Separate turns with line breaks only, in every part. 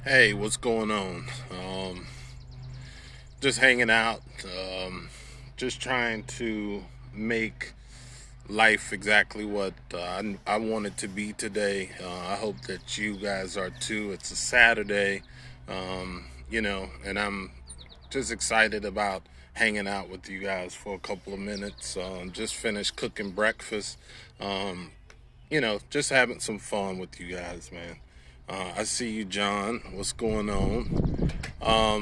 Hey, what's going on? Just hanging out, just trying to make life exactly what I want it to be today. I hope that you guys are too. It's a Saturday, and I'm just excited about hanging out with you guys for a couple of minutes. Just finished cooking breakfast. Um, just having some fun with you guys, man. I see you, John. What's going on?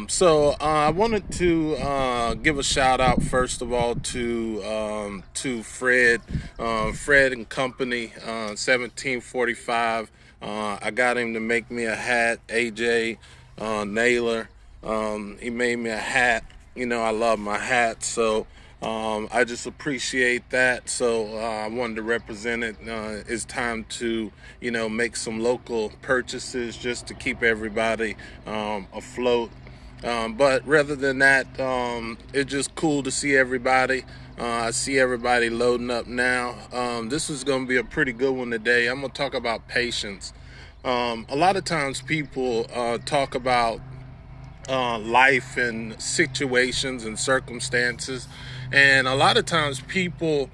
So I wanted to give a shout out first of all to Fred, Fred and Company, 1745. I got him to make me a hat. AJ Naylor, he made me a hat. I love my hats, so I just appreciate that. So I wanted to represent it. It's time to, make some local purchases just to keep everybody afloat. But rather than that, it's just cool to see everybody. I see everybody loading up now. This is going to be a pretty good one today. I'm going to talk about patience. A lot of times people talk about life and situations and circumstances. And a lot of times people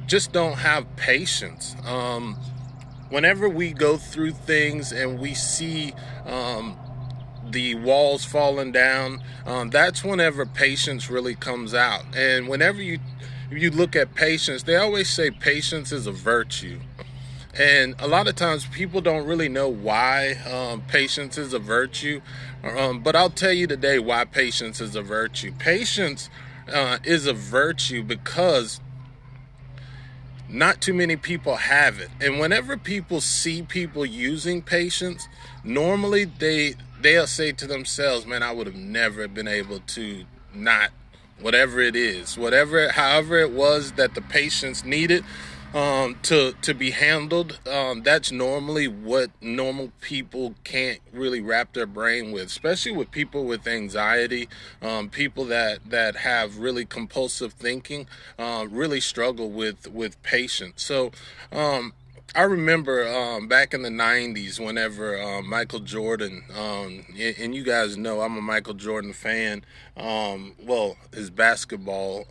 just don't have patience. Whenever we go through things and we see the walls falling down, that's whenever patience really comes out. And whenever you look at patience, they always say patience is a virtue. And a lot of times people don't really know why patience is a virtue. But I'll tell you today why patience is a virtue. Patience is a virtue because not too many people have it. And whenever people see people using patience, normally they'll say to themselves, man, I would have never been able to not, whatever it is, however it was that the patients needed to be handled. That's normally what normal people can't really wrap their brain with, especially with people with anxiety, people that have really compulsive thinking, really struggle with patience. So, I remember back in the 90s whenever Michael Jordan, and you guys know I'm a Michael Jordan fan, well, his basketball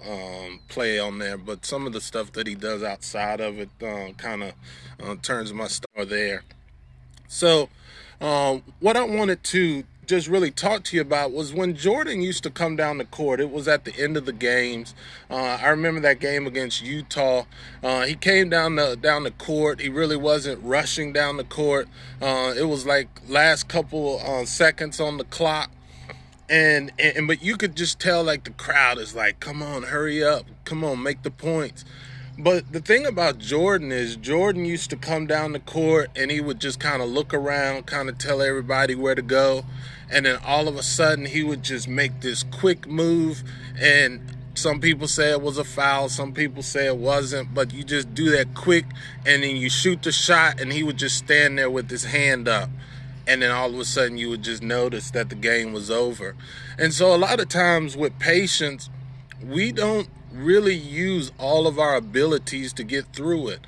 play on there, but some of the stuff that he does outside of it kind of turns my star there. So, what I wanted to just really talk to you about was when Jordan used to come down the court. It was at the end of the games. I remember that game against Utah. He came down the court. He really wasn't rushing down the court. It was like last couple seconds on the clock. And but you could just tell like the crowd is like, come on, hurry up, come on, make the points. But the thing about Jordan is Jordan used to come down the court and he would just kind of look around, kind of tell everybody where to go. And then all of a sudden he would just make this quick move. And some people say it was a foul, some people say it wasn't, but you just do that quick and then you shoot the shot and he would just stand there with his hand up. And then all of a sudden you would just notice that the game was over. And so a lot of times with patience, we don't really use all of our abilities to get through it.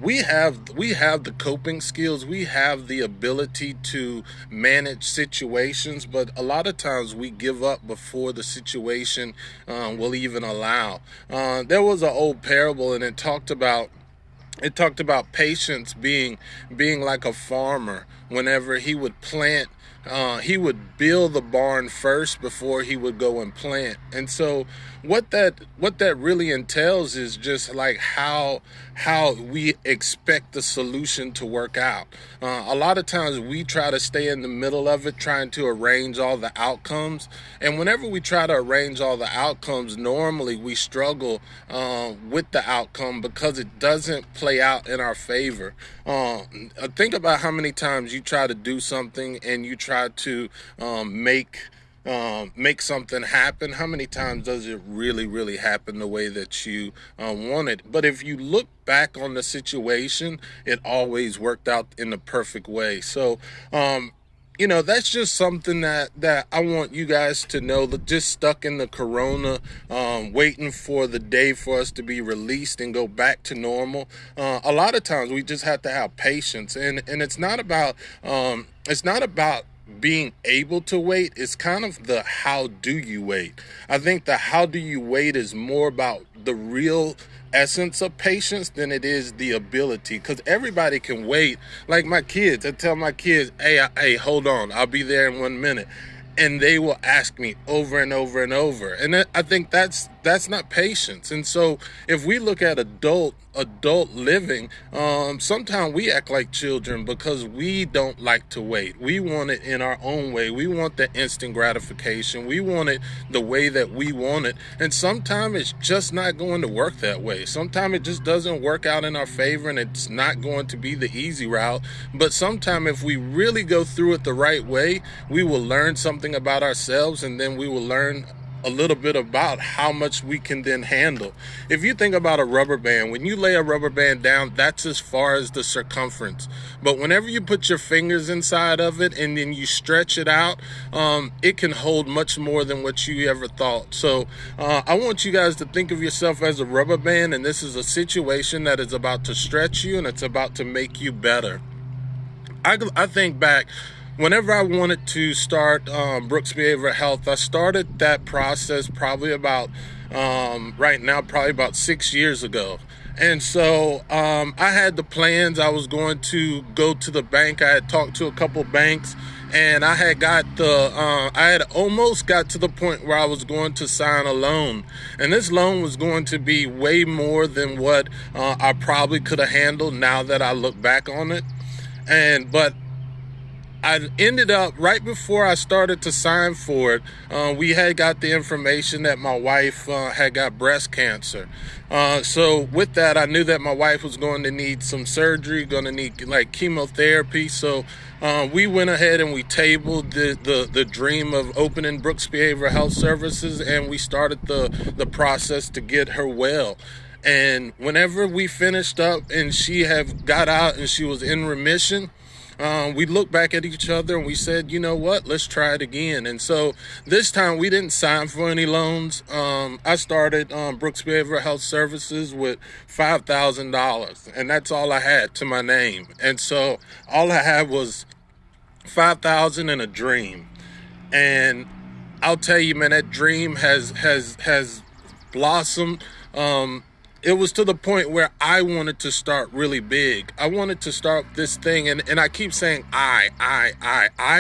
We have the coping skills. We have the ability to manage situations, but a lot of times we give up before the situation will even allow. There was an old parable, and it talked about patience being like a farmer. Whenever he would plant, he would build the barn first before he would go and plant. And so what that really entails is just like how we expect the solution to work out. A lot of times we try to stay in the middle of it, trying to arrange all the outcomes. And whenever we try to arrange all the outcomes, normally we struggle with the outcome because it doesn't play out in our favor. Think about how many times you try to do something and you try to make something happen. How many times does it really happen the way that you want it? But if you look back on the situation, it always worked out in the perfect way. So that's just something that I want you guys to know, that just stuck in the corona, waiting for the day for us to be released and go back to normal. A lot of times we just have to have patience, and it's not about being able to wait. It's kind of the how do you wait. I think the how do you wait is more about the real essence of patience than it is the ability, because everybody can wait. Like my kids, I tell my kids, hey, hold on, I'll be there in 1 minute, and they will ask me over and over and over, and I think that's not patience. And so if we look at adult living, sometimes we act like children because we don't like to wait. We want it in our own way. We want the instant gratification. We want it the way that we want it, and sometimes it's just not going to work that way. Sometimes it just doesn't work out in our favor, and it's not going to be the easy route. But sometimes if we really go through it the right way, we will learn something about ourselves, and then we will learn a little bit about how much we can then handle. If you think about a rubber band, when you lay a rubber band down, that's as far as the circumference. But whenever you put your fingers inside of it and then you stretch it out, it can hold much more than what you ever thought. So I want you guys to think of yourself as a rubber band, and this is a situation that is about to stretch you, and it's about to make you better. I think back, whenever I wanted to start Brooks Behavioral Health, I started that process probably about, right now, probably about 6 years ago. And so I had the plans. I was going to go to the bank. I had talked to a couple banks, and I had almost got to the point where I was going to sign a loan. And this loan was going to be way more than what I probably could have handled now that I look back on it. But I ended up, right before I started to sign for it, we had got the information that my wife had got breast cancer. So with that, I knew that my wife was going to need some surgery, going to need like chemotherapy. So we went ahead and we tabled the dream of opening Brooks Behavioral Health Services, and we started the process to get her well. And whenever we finished up and she had got out and she was in remission, we looked back at each other and we said, you know what, let's try it again. And so this time we didn't sign for any loans. I started Brooks Behavioral Health Services with $5,000, and that's all I had to my name. And so all I had was $5,000 and a dream. And I'll tell you, man, that dream has blossomed. It was to the point where I wanted to start really big. I wanted to start this thing, and I keep saying I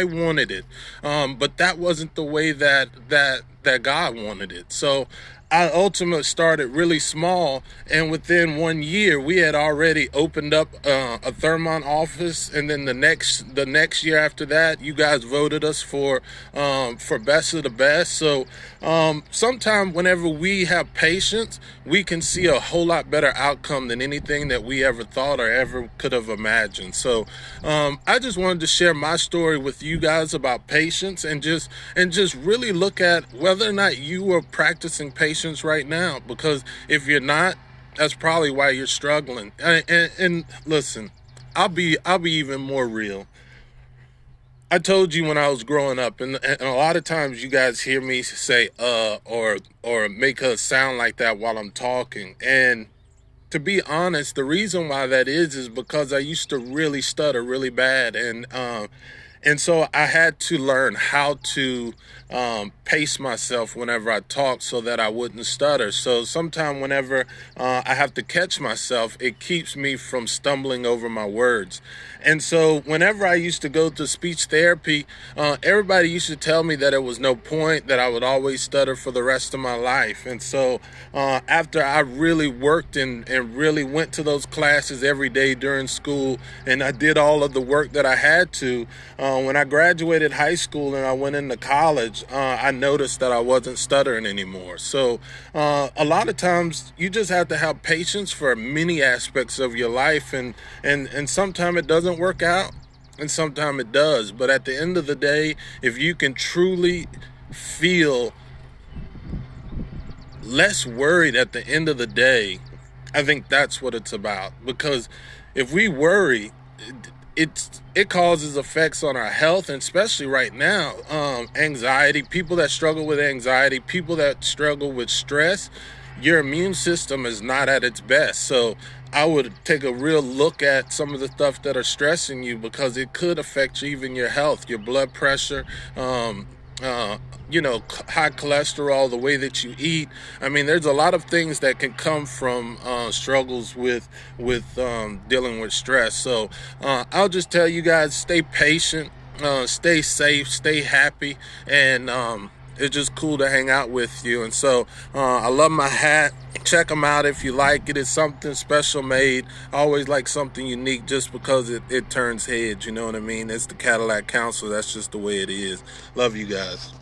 wanted it, but that wasn't the way that God wanted it. So I ultimately started really small, and within 1 year, we had already opened up a Thurmont office, and then the next year after that, you guys voted us for best of the best. So sometimes whenever we have patience, we can see a whole lot better outcome than anything that we ever thought or ever could have imagined. So I just wanted to share my story with you guys about patience, and just really look at whether or not you are practicing patience right now, because if you're not, that's probably why you're struggling. And listen, I'll be even more real. I told you when I was growing up, and a lot of times you guys hear me say or make a sound like that while I'm talking. And to be honest, the reason why that is because I used to really stutter really bad, and so I had to learn how to pace myself whenever I talk so that I wouldn't stutter. So sometimes whenever I have to catch myself, it keeps me from stumbling over my words. And so whenever I used to go to speech therapy, everybody used to tell me that it was no point, that I would always stutter for the rest of my life. And so after I really worked and really went to those classes every day during school, and I did all of the work that I had to, when I graduated high school and I went into college, I noticed that I wasn't stuttering anymore. So a lot of times you just have to have patience for many aspects of your life, and sometimes it doesn't work out and sometimes it does. But at the end of the day, if you can truly feel less worried at the end of the day, I think that's what it's about. Because if we worry, it causes effects on our health, and especially right now, anxiety. People that struggle with anxiety, people that struggle with stress, your immune system is not at its best. So I would take a real look at some of the stuff that are stressing you, because it could affect even your health, your blood pressure, uh, high cholesterol, the way that you eat. I mean, there's a lot of things that can come from struggles with dealing with stress. So I'll just tell you guys, stay patient, stay safe, stay happy, and it's just cool to hang out with you. And so I love my hat. Check them out if you like it. It's something special made. I always like something unique just because it turns heads. You know what I mean? It's the Cadillac Counselor. That's just the way it is. Love you guys.